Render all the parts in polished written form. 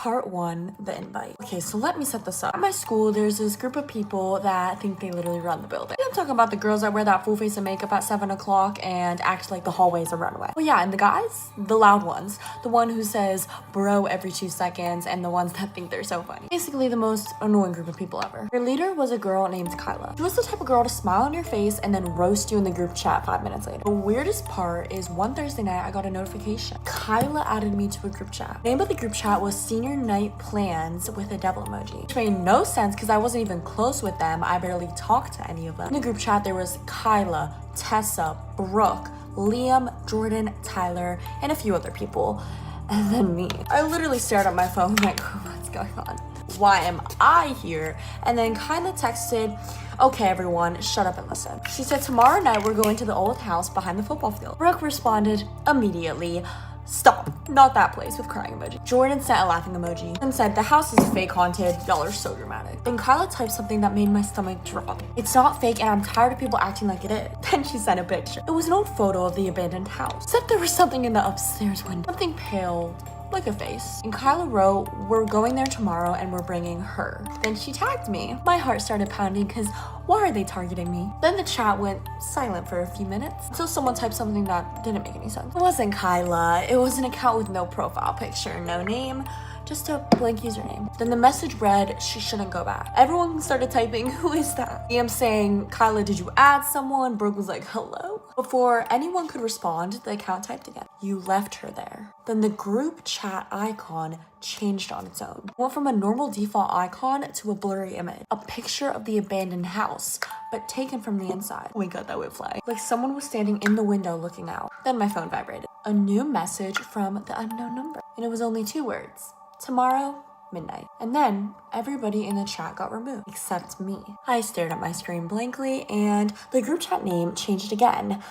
Part 1, the invite. Okay, so let me set this up. At my school, there's this group of people that think they literally run the building. I'm talking about the girls that wear that full face of makeup at 7 o'clock and act like the hallway's a runway. Well, yeah, and the guys, the loud ones, the one who says bro every 2 seconds, and the ones that think they're so funny. Basically, the most annoying group of people ever. Their leader was a girl named Kyla. She was the type of girl to smile on your face and then roast you in the group chat 5 minutes later. The weirdest part is one Thursday night, I got a notification. Kyla added me to a group chat. The name of the group chat was Senior Night Plans with a devil emoji, which made no sense because I wasn't even close with them. I barely talked to any of them. In the group chat, there was Kyla, Tessa, Brooke, Liam, Jordan, Tyler, and a few other people. And then me. I literally stared at my phone like, what's going on? Why am I here? And then Kyla texted, okay, everyone, shut up and listen. She said, tomorrow night we're going to the old house behind the football field. Brooke responded immediately, stop, not that place, with crying emoji. Jordan sent a laughing emoji and said, the house is fake haunted, y'all are so dramatic. Then Kyla typed something that made my stomach drop. It's not fake and I'm tired of people acting like it is. Then she sent a picture. It was an old photo of the abandoned house, except there was something in the upstairs window, something pale, like a face. And Kyla wrote, we're going there tomorrow and we're bringing her. Then she tagged me. My heart started pounding because why are they targeting me? Then the chat went silent for a few minutes until someone typed something that didn't make any sense. It wasn't Kyla. It was an account with no profile picture, no name, just a blank username. Then the message read, she shouldn't go back. Everyone started typing, who is that? I'm saying, Kyla, did you add someone? Brooke was like, hello? Before anyone could respond, the account typed again, you left her there. Then the group chat icon changed on its own. It went from a normal default icon to a blurry image. A picture of the abandoned house, but taken from the inside. Oh my god, that would fly. Like someone was standing in the window looking out. Then my phone vibrated. A new message from the unknown number. And it was only 2 words. Tomorrow, midnight. And then everybody in the chat got removed, except me. I stared at my screen blankly and the group chat name changed again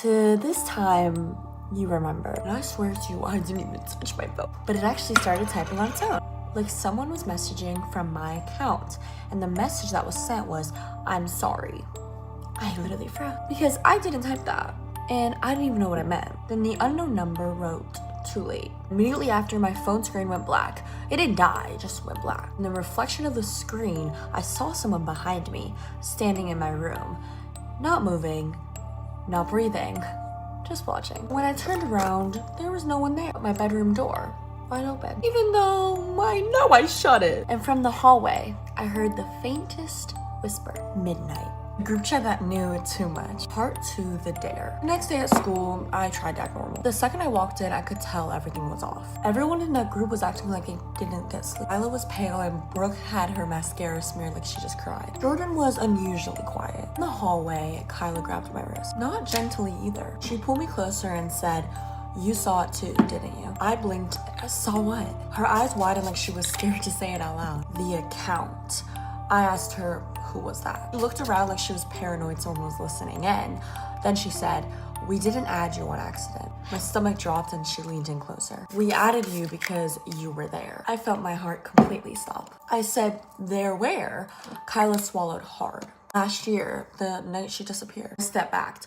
to this time, you remember. And I swear to you, I didn't even touch my phone. But it actually started typing on its own. Like someone was messaging from my account and the message that was sent was, I'm sorry. I literally froze because I didn't type that and I didn't even know what it meant. Then the unknown number wrote, too late. Immediately after, my phone screen went black. It didn't die, it just went black. In the reflection of the screen, I saw someone behind me, standing in my room. Not moving, not breathing, just watching. When I turned around, there was no one there but my bedroom door, wide open. Even though I know I shut it. And from the hallway, I heard the faintest whisper, midnight. A group chat that knew too much. Part 2, the dare. The next day at school, I tried to act normal. The second I walked in, I could tell everything was off. Everyone in that group was acting like they didn't get sleep. Kyla was pale and Brooke had her mascara smeared like she just cried. Jordan was unusually quiet. In the hallway, Kyla grabbed my wrist. Not gently either. She pulled me closer and said, you saw it too, didn't you? I blinked. I saw what? Her eyes widened like she was scared to say it out loud. The account. I asked her, who was that? She looked around like she was paranoid someone was listening in. Then she said, we didn't add you on accident. My stomach dropped and she leaned in closer. We added you because you were there. I felt my heart completely stop. I said, there where? Kyla swallowed hard. Last year, the night she disappeared. I stepped back.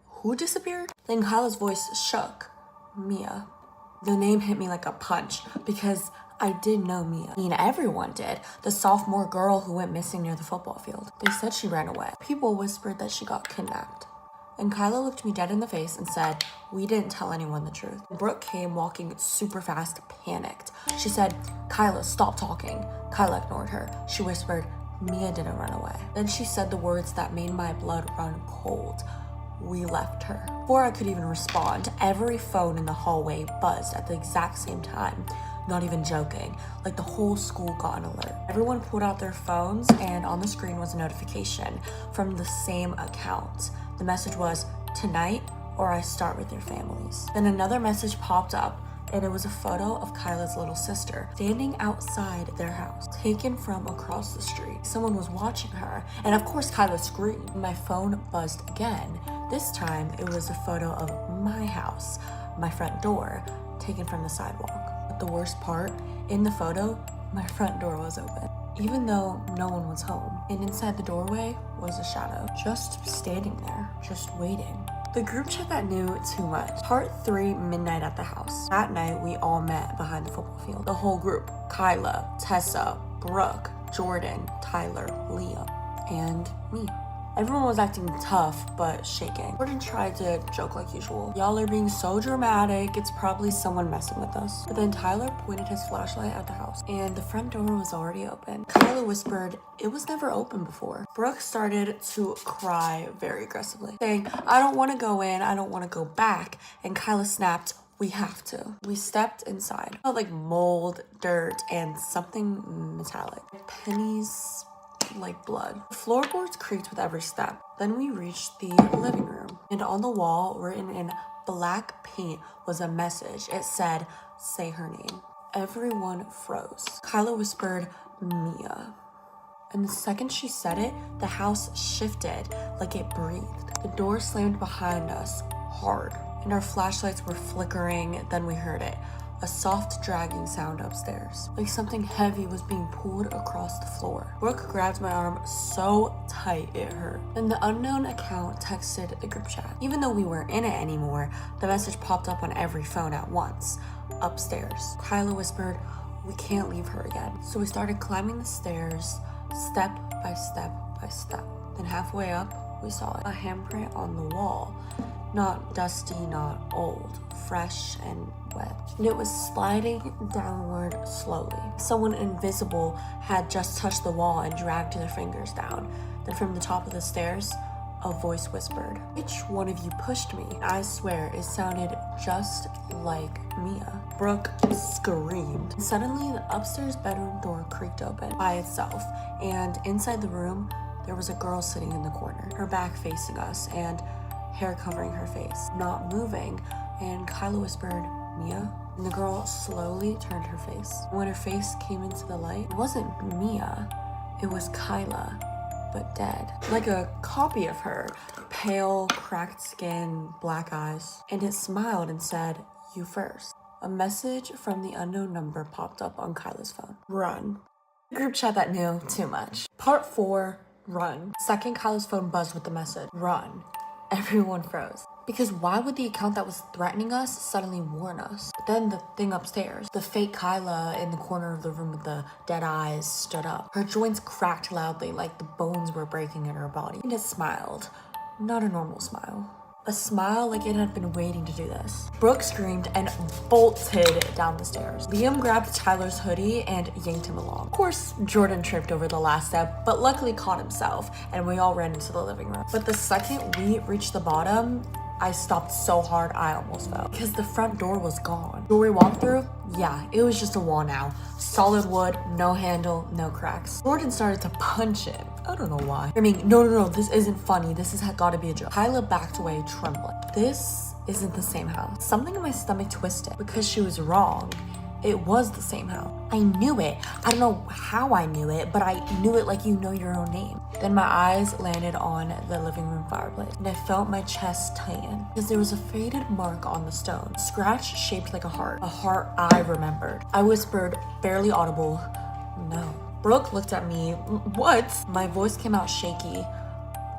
Who disappeared? Then Kyla's voice shook. Mia. The name hit me like a punch because I did know Mia. I mean, everyone did. The sophomore girl who went missing near the football field. They said she ran away. People whispered that she got kidnapped. And Kyla looked me dead in the face and said, we didn't tell anyone the truth. Brooke came walking super fast, panicked. She said, Kyla, stop talking. Kyla ignored her. She whispered, Mia didn't run away. Then she said the words that made my blood run cold. We left her. Before I could even respond, every phone in the hallway buzzed at the exact same time. Not even joking, like the whole school got an alert. Everyone pulled out their phones and on the screen was a notification from the same account. The message was, tonight or I start with your families. Then another message popped up and it was a photo of Kyla's little sister standing outside their house, taken from across the street. Someone was watching her and of course Kyla screamed. My phone buzzed again. This time it was a photo of my house, my front door, taken from the sidewalk. The worst part, in the photo, my front door was open, even though no one was home. And inside the doorway was a shadow, just standing there, just waiting. The group chat that knew too much. Part 3, midnight at the house. That night, we all met behind the football field. The whole group. Kyla, Tessa, Brooke, Jordan, Tyler, Liam, and me. Everyone was acting tough, but shaking. Jordan tried to joke like usual. Y'all are being so dramatic, it's probably someone messing with us. But then Tyler pointed his flashlight at the house, and the front door was already open. Kyla whispered, "It was never open before." Brooke started to cry very aggressively, saying, "I don't want to go in, I don't want to go back." And Kyla snapped, "We have to." We stepped inside. It felt like mold, dirt, and something metallic. Pennies, like blood. The floorboards creaked with every step. Then we reached the living room, and on the wall, written in black paint, was a message. It said, "Say her name." Everyone froze. Kyla whispered, "Mia." And the second she said it, the house shifted like it breathed. The door slammed behind us hard, and our flashlights were flickering. Then we heard it. A soft dragging sound upstairs, like something heavy was being pulled across the floor. Brooke grabbed my arm so tight it hurt. Then the unknown account texted the group chat. Even though we weren't in it anymore, the message popped up on every phone at once. Upstairs. Kyla whispered, "We can't leave her again." So we started climbing the stairs, step by step by step. Then halfway up, we saw it. A handprint on the wall. Not dusty, not old, fresh and wet. And it was sliding downward slowly. Someone invisible had just touched the wall and dragged their fingers down. Then from the top of the stairs, a voice whispered, "Which one of you pushed me?" I swear it sounded just like Mia. Brooke screamed. Suddenly, the upstairs bedroom door creaked open by itself, and inside the room, there was a girl sitting in the corner, her back facing us, and hair covering her face, not moving. And Kyla whispered, "Mia?" And the girl slowly turned her face. When her face came into the light, it wasn't Mia, it was Kyla, but dead. Like a copy of her, pale, cracked skin, black eyes. And it smiled and said, "You first." A message from the unknown number popped up on Kyla's phone. Run. Group chat that knew too much. Part 4, run. Second, Kyla's phone buzzed with the message, "Run." Everyone froze. Because why would the account that was threatening us suddenly warn us? But then the thing upstairs, the fake Kyla in the corner of the room with the dead eyes, stood up. Her joints cracked loudly like the bones were breaking in her body. And it smiled. Not a normal smile. A smile like it had been waiting to do this. Brooke screamed and bolted down the stairs. Liam grabbed Tyler's hoodie and yanked him along. Of course, Jordan tripped over the last step, but luckily caught himself, and we all ran into the living room. But the second we reached the bottom, I stopped so hard I almost fell. Because the front door was gone. Door we walked through? Yeah, it was just a wall now. Solid wood, no handle, no cracks. Jordan started to punch it. I don't know why. I mean, no, this isn't funny. This has gotta be a joke. Kyla backed away, trembling. This isn't the same house. Something in my stomach twisted because she was wrong. It was the same house. I knew it. I don't know how I knew it, but I knew it like you know your own name. Then my eyes landed on the living room fireplace, and I felt my chest tighten because there was a faded mark on the stone, scratch shaped like a heart I remembered. I whispered, barely audible, "No." Brooke looked at me. "What?" My voice came out shaky.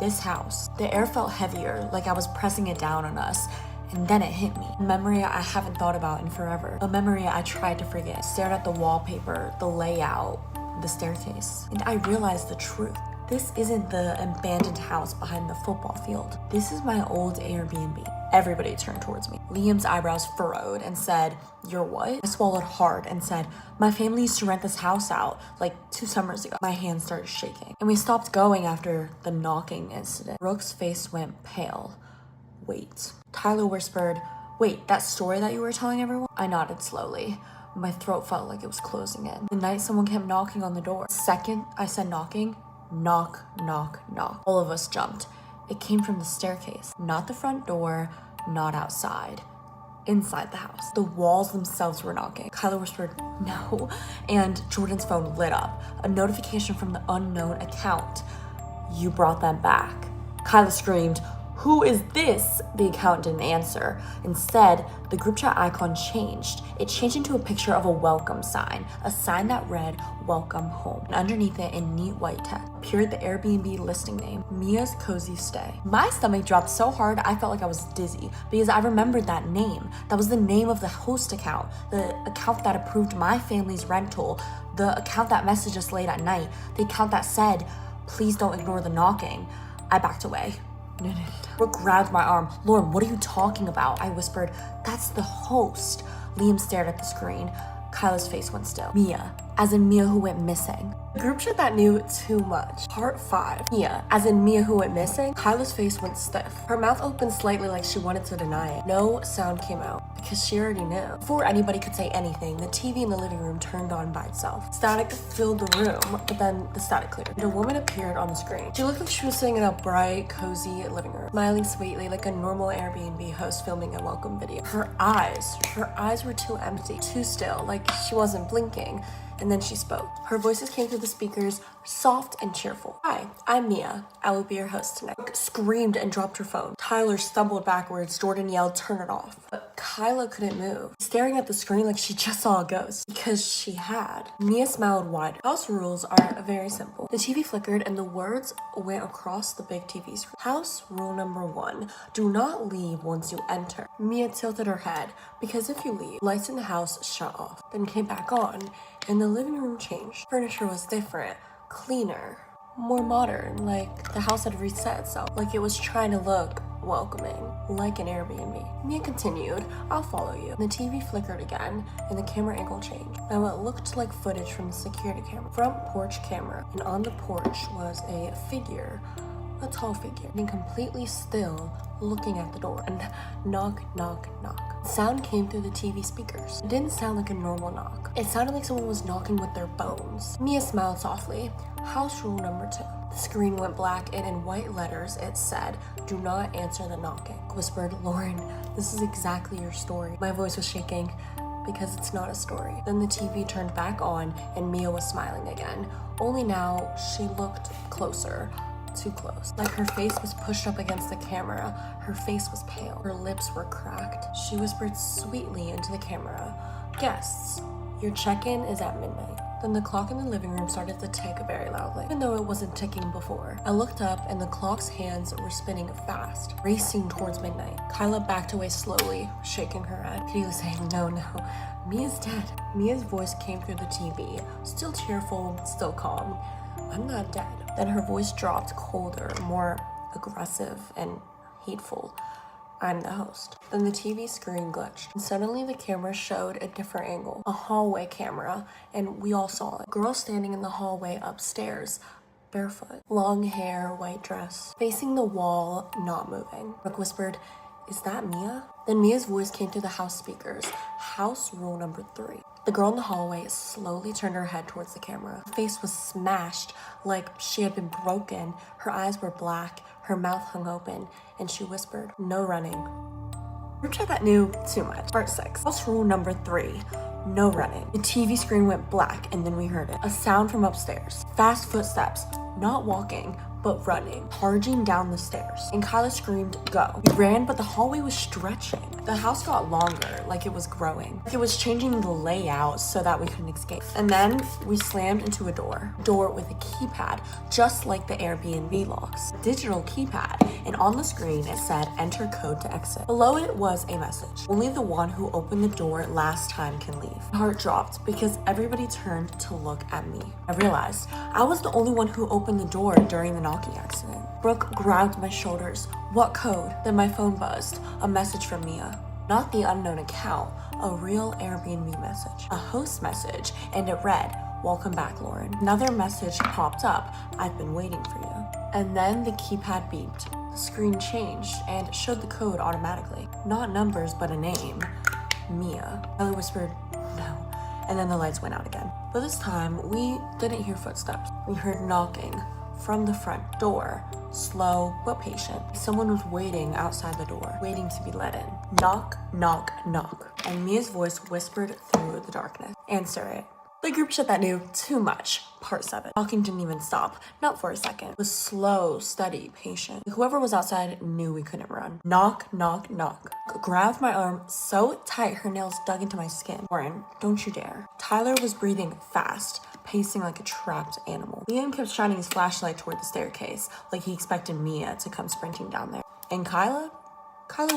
"This house." The air felt heavier, like I was pressing it down on us. And then it hit me. A memory I haven't thought about in forever. A memory I tried to forget. Stared at the wallpaper, the layout, the staircase. And I realized the truth. This isn't the abandoned house behind the football field. This is my old Airbnb. Everybody turned towards me. Liam's eyebrows furrowed and said, "You're what?" I swallowed hard and said, "My family used to rent this house out like 2 summers ago." My hand started shaking. And we stopped going after the knocking incident. Brooke's face went pale. "Wait." Tyler whispered, "Wait, that story that you were telling everyone?" I nodded slowly. My throat felt like it was closing in. The night someone kept knocking on the door. Second I said knocking, knock, knock, knock. All of us jumped. It came from the staircase. Not the front door, not outside. Inside the house. The walls themselves were knocking. Kyla whispered, "No," and Jordan's phone lit up. A notification from the unknown account. "You brought them back." Kyla screamed, "Who is this?" The account didn't answer. Instead, the group chat icon changed. It changed into a picture of a welcome sign, a sign that read, "Welcome home," and underneath it in neat white text, appeared the Airbnb listing name, Mia's Cozy Stay. My stomach dropped so hard I felt like I was dizzy because I remembered that name. That was the name of the host account, the account that approved my family's rental, the account that messaged us late at night, the account that said, please don't ignore the knocking. I backed away. No. Brooke grabbed my arm. Lauren, what are you talking about? I whispered, that's the host. Liam stared at the screen. Kyla's face went still. Mia, as in Mia who went missing. The group chat that knew too much. Part 5. Mia, as in Mia who went missing. Kyla's face went stiff. Her mouth opened slightly like she wanted to deny it. No sound came out because she already knew. Before anybody could say anything, the TV in the living room turned on by itself. Static filled the room, but then the static cleared. And a woman appeared on the screen. She looked like she was sitting in a bright, cozy living room, smiling sweetly like a normal Airbnb host filming a welcome video. Her eyes were too empty, too still, like she wasn't blinking. And then she spoke. Her voices came through the speakers, soft and cheerful. Hi, I'm Mia. I will be your host tonight. Brooke screamed and dropped her phone. Tyler stumbled backwards. Jordan yelled, turn it off. But Kyla couldn't move, staring at the screen like she just saw a ghost. Because she had. Mia smiled wide. House rules are very simple. The TV flickered and the words went across the big TV screen. House rule number 1, do not leave once you enter. Mia tilted her head, because if you leave, lights in the house shut off, then came back on, and the living room changed. Furniture was different, cleaner, more modern, like the house had reset itself, like it was trying to look welcoming, like an Airbnb. Mia continued, I'll follow you. The TV flickered again, and the camera angle changed. Now it looked like footage from the security camera, front porch camera, and on the porch was a figure, a tall figure, being completely still, looking at the door. And knock, knock, knock. Sound came through the TV speakers. It didn't sound like a normal knock. It sounded like someone was knocking with their bones. Mia smiled softly. House rule number 2. The screen went black and in white letters it said, do not answer the knocking. Whispered, Lauren, this is exactly your story. My voice was shaking because it's not a story. Then the TV turned back on and Mia was smiling again. Only now she looked closer. Too close. Like her face was pushed up against the camera. Her face was pale. Her lips were cracked. She whispered sweetly into the camera, guests, your check-in is at midnight. Then the clock in the living room started to tick very loudly, even though it wasn't ticking before. I looked up and the clock's hands were spinning fast, racing towards midnight. Kyla backed away slowly, shaking her head. Kitty was saying, no, Mia's dead. Mia's voice came through the TV, still cheerful, still calm. I'm not dead. Then her voice dropped colder, more aggressive and hateful. I'm the host. Then the TV screen glitched, and suddenly the camera showed a different angle, a hallway camera, and we all saw it. A girl standing in the hallway upstairs, barefoot, long hair, white dress, facing the wall, not moving. Brooke whispered, is that Mia? Then Mia's voice came through the house speakers. House rule number 3. The girl in the hallway slowly turned her head towards the camera. Her face was smashed like she had been broken. Her eyes were black, her mouth hung open, and she whispered, no running. Group chat that knew too much. Part 6. House rule number 3. No running. The TV screen went black and then we heard it. A sound from upstairs. Fast footsteps. Not walking, but running, charging down the stairs. And Kyla screamed, go. We ran, but the hallway was stretching. The house got longer, like it was growing. Like it was changing the layout so that we couldn't escape. And then we slammed into a door with a keypad, just like the Airbnb locks. Digital keypad, and on the screen it said, enter code to exit. Below it was a message. Only the one who opened the door last time can leave. My heart dropped because everybody turned to look at me. I realized I was the only one who opened the door during the knocking accident. Brooke grabbed my shoulders. What code? Then my phone buzzed. A message from Mia. Not the unknown account, a real Airbnb message. A host message, and it read, welcome back, Lauren. Another message popped up. I've been waiting for you. And then the keypad beeped. The screen changed and showed the code automatically. Not numbers, but a name. Mia. Ellie whispered, no. And then the lights went out again. But this time, we didn't hear footsteps. We heard knocking from the front door, slow but patient. Someone was waiting outside the door, waiting to be let in. Knock, knock, knock. And Mia's voice whispered through the darkness. Answer it. The group chat that knew too much. Part 7. Talking didn't even stop. Not for a second. It was slow, steady, patient. Whoever was outside knew we couldn't run. Knock, knock, knock. Grabbed my arm so tight her nails dug into my skin. Lauren, don't you dare. Tyler was breathing fast, pacing like a trapped animal. Liam kept shining his flashlight toward the staircase, like he expected Mia to come sprinting down there. And Kyla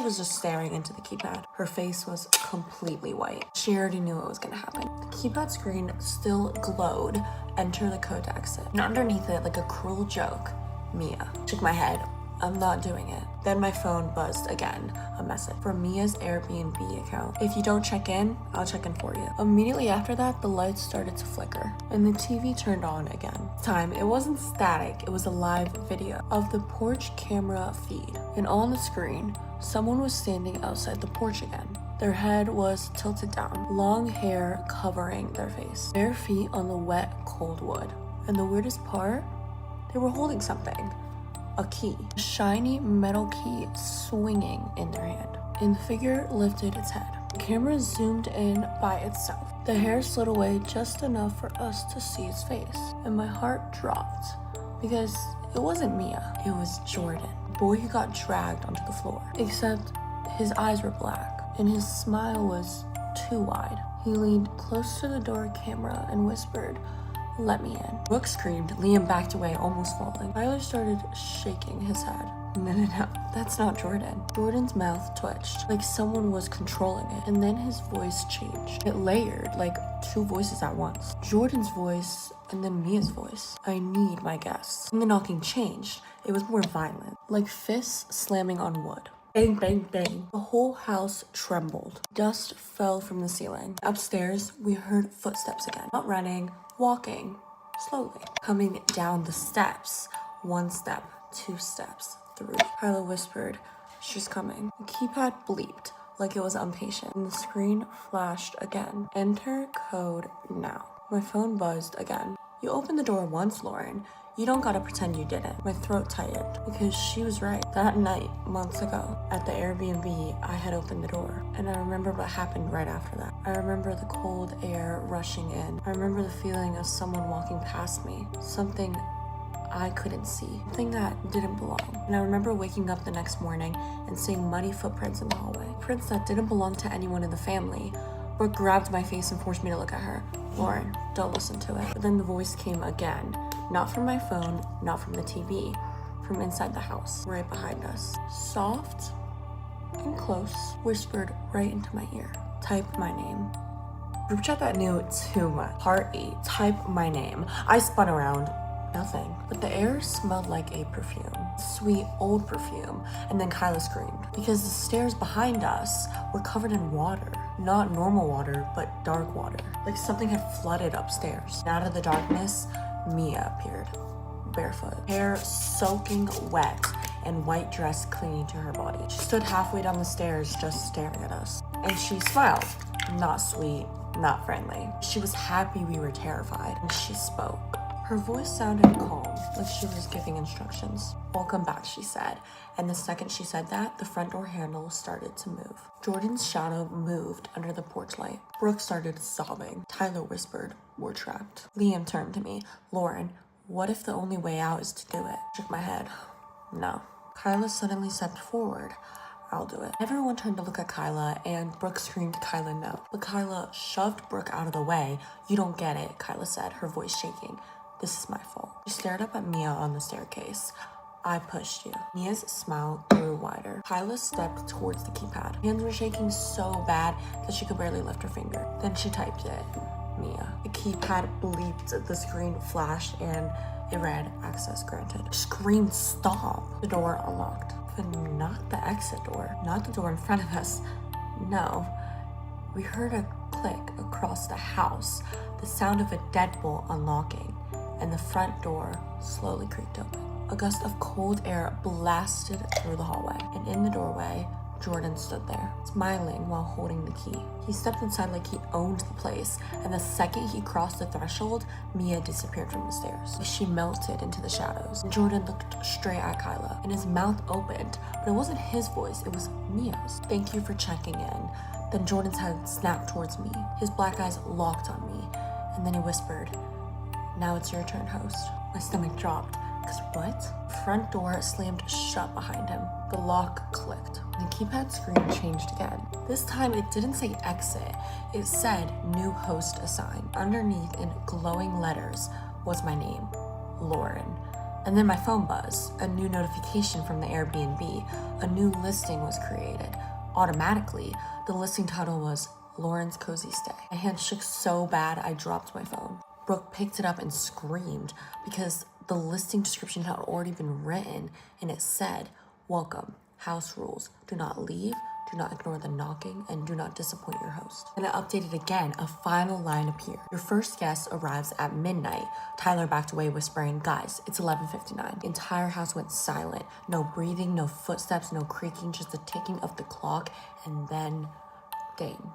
was just staring into the keypad. Her face was completely white. She already knew what was gonna happen. The keypad screen still glowed. Enter the code to exit. And underneath it, like a cruel joke, Mia. Shook my head. I'm not doing it. Then my phone buzzed again. A message from Mia's Airbnb account. If you don't check in, I'll check in for you. Immediately after that, the lights started to flicker and the TV turned on again. This time, it wasn't static, it was a live video of the porch camera feed. And on the screen, someone was standing outside the porch again. Their head was tilted down, long hair covering their face, bare feet on the wet, cold wood. And the weirdest part, they were holding something. A key. A shiny metal key swinging in their hand. And the figure lifted its head. The camera zoomed in by itself. The hair slid away just enough for us to see its face. And my heart dropped because it wasn't Mia. It was Jordan, the boy who got dragged onto the floor. Except his eyes were black and his smile was too wide. He leaned close to the door camera and whispered, "Let me in." Brooke screamed. Liam backed away, almost falling. Tyler started shaking his head. No, that's not Jordan. Jordan's mouth twitched, like someone was controlling it, and then his voice changed. It layered, like two voices at once. Jordan's voice, and then Mia's voice. "I need my guests." And the knocking changed. It was more violent, like fists slamming on wood. Bang, bang, bang. The whole house trembled. Dust fell from the ceiling. Upstairs, we heard footsteps again. Not running, walking, slowly. Coming down the steps. 1 step, 2 steps, 3. Kyla whispered, "She's coming." The keypad bleeped like it was impatient, and the screen flashed again. Enter code now. My phone buzzed again. "You opened the door once, Lauren. You don't gotta pretend you didn't." My throat tightened because she was right. That night, months ago, at the Airbnb, I had opened the door. And I remember what happened right after that. I remember the cold air rushing in. I remember the feeling of someone walking past me. Something I couldn't see. Something that didn't belong. And I remember waking up the next morning and seeing muddy footprints in the hallway. Prints that didn't belong to anyone in the family. Brooke grabbed my face and forced me to look at her. "Lauren, don't listen to it." But then the voice came again. Not from my phone, not from the TV, from inside the house, right behind us. Soft and close, whispered right into my ear. "Type my name." Group chat that knew too much. Part 8. Type my name. I spun around. Nothing. But the air smelled like a perfume. Sweet old perfume. And then Kyla screamed. Because the stairs behind us were covered in water. Not normal water, but dark water. Like something had flooded upstairs. And out of the darkness, Mia appeared. Barefoot. Hair soaking wet and white dress clinging to her body. She stood halfway down the stairs just staring at us. And she smiled. Not sweet, not friendly. She was happy we were terrified. And she spoke. Her voice sounded calm, like she was giving instructions. "Welcome back," she said. And the second she said that, the front door handle started to move. Jordan's shadow moved under the porch light. Brooke started sobbing. Tyler whispered, "We're trapped." Liam turned to me. "Lauren, what if the only way out is to do it?" Shook my head. "No." Kyla suddenly stepped forward. "I'll do it." Everyone turned to look at Kyla, and Brooke screamed Kyla no. But Kyla shoved Brooke out of the way. "You don't get it," Kyla said, her voice shaking. "This is my fault." She stared up at Mia on the staircase. "I pushed you." Mia's smile grew wider. Kyla stepped towards the keypad. Hands were shaking so bad that she could barely lift her finger. Then she typed it. Mia. The keypad bleeped, the screen flashed, and it read, "Access granted." I screamed, "Stop!" The door unlocked. But not the exit door. Not the door in front of us. No. We heard a click across the house, the sound of a deadbolt unlocking, and the front door slowly creaked open. A gust of cold air blasted through the hallway, and in the doorway, Jordan stood there, smiling while holding the key. He stepped inside like he owned the place, and the second he crossed the threshold, Mia disappeared from the stairs. She melted into the shadows, and Jordan looked straight at Kyla, and his mouth opened, but it wasn't his voice, it was Mia's. "Thank you for checking in." Then Jordan's head snapped towards me. His black eyes locked on me, And then he whispered, "Now it's your turn, host." My stomach dropped. Because what? Front door slammed shut behind him. The lock clicked. The keypad screen changed again. This time it didn't say exit. It said new host assigned. Underneath in glowing letters was my name, Lauren. And then my phone buzzed. A new notification from the Airbnb. A new listing was created. Automatically, the listing title was Lauren's Cozy Stay. My hand shook so bad I dropped my phone. Brooke picked it up and screamed because the listing description had already been written and it said, "Welcome, house rules. Do not leave, do not ignore the knocking, and do not disappoint your host." And it updated again. A final line appeared. "Your first guest arrives at midnight." Tyler backed away, whispering, "Guys, it's 11:59. The entire house went silent. No breathing, no footsteps, no creaking, just the ticking of the clock, and then ding.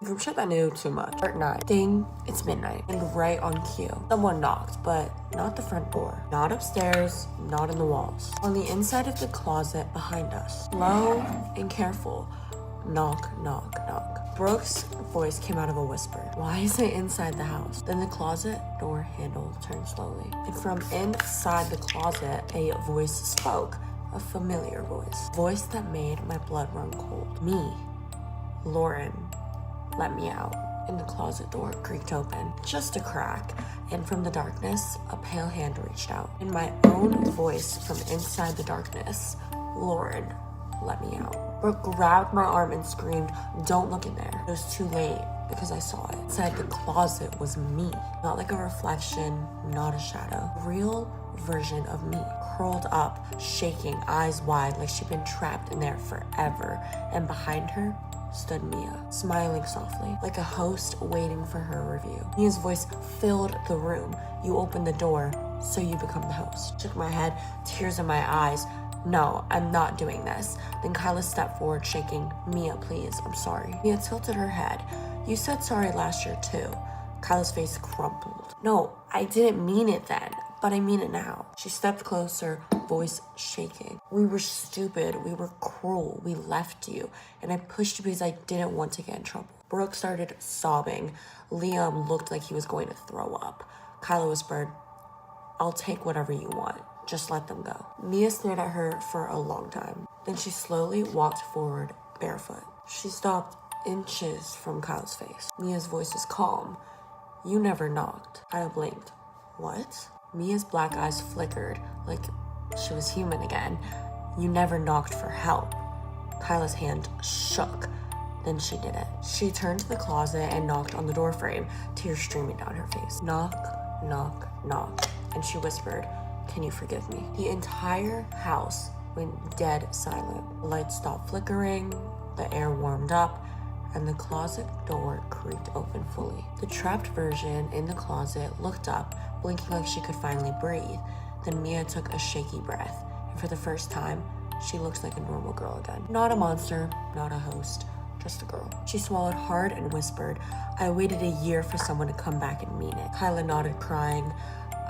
Group chat that knew too much. Part 9. Ding, it's midnight. And right on cue. Someone knocked, but not the front door. Not upstairs, not in the walls. On the inside of the closet behind us. Slow and careful. Knock, knock, knock. Brooke's voice came out of a whisper. Why is it inside the house? Then the closet door handle turned slowly. And from inside the closet, a voice spoke. A familiar voice. Voice that made my blood run cold. Me, Lauren. Let me out. And the closet door creaked open, just a crack, and from the darkness, a pale hand reached out. In my own voice from inside the darkness, "Lauren, let me out." Brooke grabbed my arm and screamed, "Don't look in there." It was too late because I saw it. Inside the closet was me. Not like a reflection, not a shadow. A real version of me, curled up, shaking, eyes wide like she'd been trapped in there forever. And behind her stood Mia, smiling softly, like a host waiting for her review. Mia's voice filled the room. "You opened the door, so you become the host." Shook my head, tears in my eyes. "No, I'm not doing this." Then Kyla stepped forward, shaking. "Mia, please, I'm sorry." Mia tilted her head. "You said sorry last year too." Kyla's face crumpled. "No, I didn't mean it then, but I mean it now." She stepped closer, voice shaking. "We were stupid, we were cruel, we left you, and I pushed you because I didn't want to get in trouble." Brooke started sobbing. Liam looked like he was going to throw up. Kyla whispered, "I'll take whatever you want. Just let them go." Mia stared at her for a long time. Then she slowly walked forward, barefoot. She stopped inches from Kyle's face. Mia's voice was calm. "You never knocked." Kyla blinked. "What?" Mia's black eyes flickered like she was human again. "You never knocked for help." Kyla's hand shook. Then she did it. She turned to the closet and knocked on the doorframe, tears streaming down her face. "Knock, knock, knock." And she whispered, "Can you forgive me?" The entire house went dead silent. The lights stopped flickering, the air warmed up, and the closet door creaked open fully. The trapped version in the closet looked up, blinking like she could finally breathe. Then Mia took a shaky breath, and for the first time, she looked like a normal girl again. Not a monster, not a host, just a girl. She swallowed hard and whispered, "I waited a year for someone to come back and mean it." Kyla nodded, crying,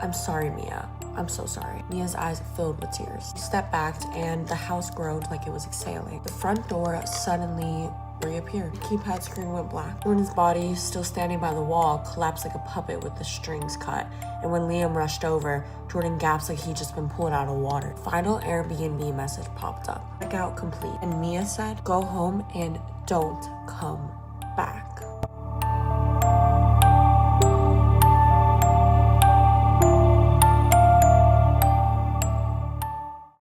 "I'm sorry, Mia. I'm so sorry." Mia's eyes filled with tears. She stepped back, and the house groaned like it was exhaling. The front door suddenly reappeared. The keypad screen went black. Jordan's body, still standing by the wall, collapsed like a puppet with the strings cut. And when Liam rushed over, Jordan gasped like he'd just been pulled out of water. Final Airbnb message popped up. Checkout complete. And Mia said, "Go home and don't come back."